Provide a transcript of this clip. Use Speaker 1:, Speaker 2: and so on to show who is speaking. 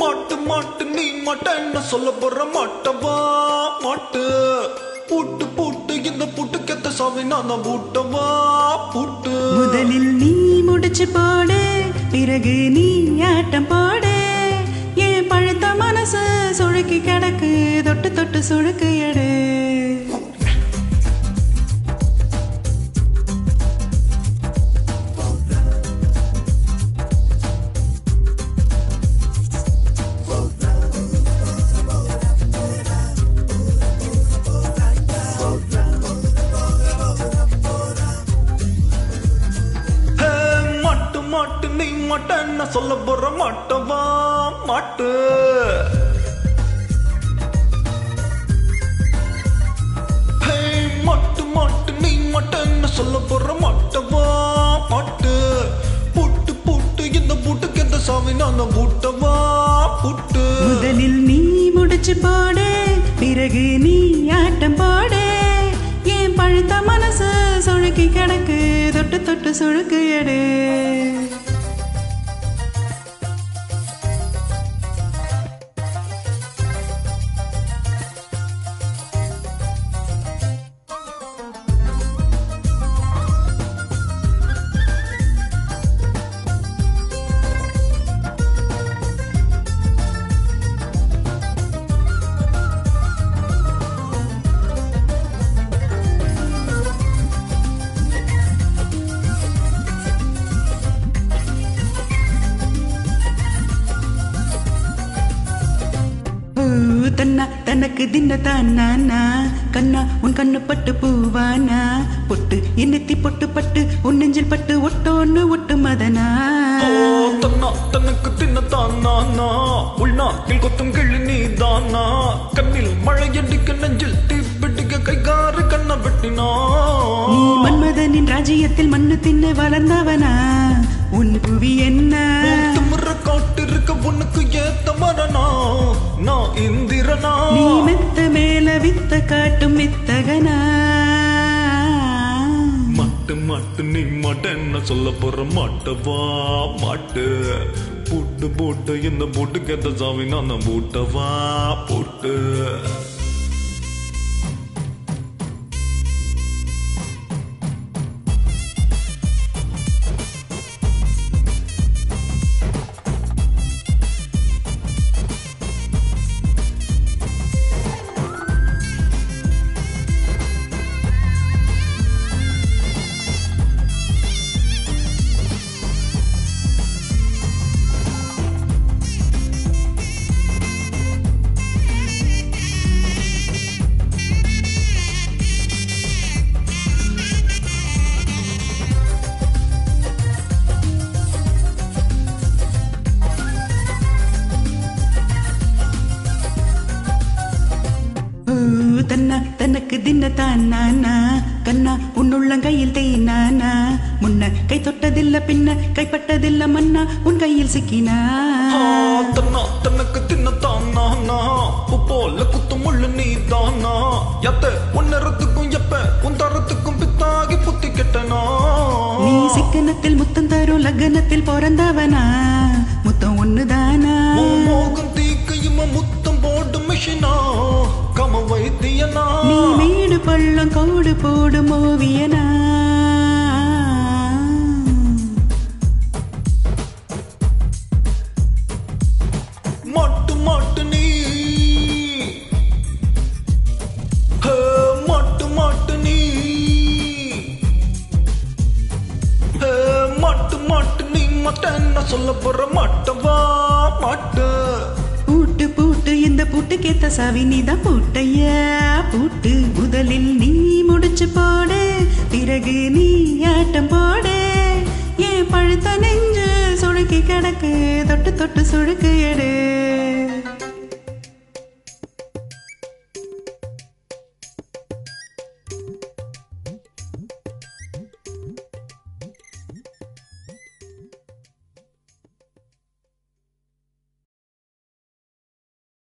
Speaker 1: மாட்டு மாட்டு நீ மாட்ட என்ன சொல்ல போற மாட்டவா மாட்டு பூட்டு பூட்டு இந்த பூட்டுக்கெத்த சாவி நான் பூட்டவா பூட்டு
Speaker 2: முதலில் நீ முடிச்சு போடு பிறகு நீ ஆட்டம் போடு ஏன் பழுத்த மனசு சுழுக்கி கிடக்கு தொட்டு தொட்டு சுழுக்கு எடு
Speaker 1: மாட்டு நீ மாட்ட என்ன சொல்ல போற மாட்டவா மாட்டு மாட்டு மாட்டு நீ மாட்ட என்ன சொல்ல போற மாட்டவா மாட்டு பூட்டு பூட்டு இந்த பூட்டுக்கு எந்த சாவி நான் பூட்டவா பூட்டு
Speaker 2: முதலில் நீ முடிச்சு போடு பிறகு நீ ஆட்டம் போடு ஏன் பழுத்த மனசு சுழுக்கி கிடக்கு தொட்டு தொட்டு சுழுக்கு எடு தன்னா தனக்கு தின்ன தானா கண்ணா உன் கண்ணு பட்டு பூவானா பொட்டு என்னத்தி பொட்டு பட்டு உன் நெஞ்சில் பட்டு ஒட்டோன்னு ஒட்டு மதனா
Speaker 1: தன்னா தனக்கு தின்ன தானா உள்நாட்டில் கொத்தும் கிளி நீ தானா கண்ணில் மழையடிக்க நெஞ்சில் தீப்பிடிக்க கைகாறு கண்ண வெட்டினா
Speaker 2: நீ மன்மதனின் ராஜ்யத்தில் மண்ணு தின்னு வளர்ந்தவனா உன் புவி என்ன
Speaker 1: காட்டிருக்க உனக்கு ஏத்த மரணா நான் இந்திரனா
Speaker 2: நீ மெத்த மேல வித்த காட்டும் வித்தகனா
Speaker 1: மாட்டு மாட்டு நீ மாட்ட என்ன சொல்ல போற மாட்டவா மாட்டு பூட்டு போட்டு இந்த பூட்டுக்கு எந்த சாவி நான் பூட்டவா போட்டு
Speaker 2: தன்னா தனக்கு தின்ன தானா கண்ணா உன்னுள்ளங்கையில் தேனானா முன்ன கை தொட்டதில்ல பின்ன கைப்பட்டதில்ல மன்னா உன் கையில் சிக்கினா
Speaker 1: தன்னா தனக்கு தின்ன தானா போல குத்தும் முள்ளு நீ தானா எத்த உன்னரத்துக்கும் எப்ப உன் தரத்துக்கும் பித்தாகி புத்தி கெட்டனா
Speaker 2: நீ சிக்கனத்தில் முத்தம் தரும் லக்னத்தில் பிறந்தவனா முத்தம் ஒண்ணுதானா
Speaker 1: மோகம் தீக்கையுமா முத்தம் போடும் மிஷினா கம வைத்தியனா
Speaker 2: நீ வீடு பள்ளம் கோடு போடும் ஓவியனா
Speaker 1: மாட்டு மாட்டு நீ மாட்டு மாட்டு நீ மாட்டு மாட்டு நீ மாட்ட என்ன சொல்ல போற மாட்டவா மாட்டு
Speaker 2: பூட்டு பூட்டு இந்த பூட்டுக்கேத்த சாவி நீதான் பூட்டையா பூட்டு முதலில் நீ முடிச்சு போடு பிறகு நீ ஆட்டம் போடு ஏன் பழுத்த நெஞ்சு சுழுக்கி கிடக்கு தொட்டு தொட்டு சுழுக்கு எடு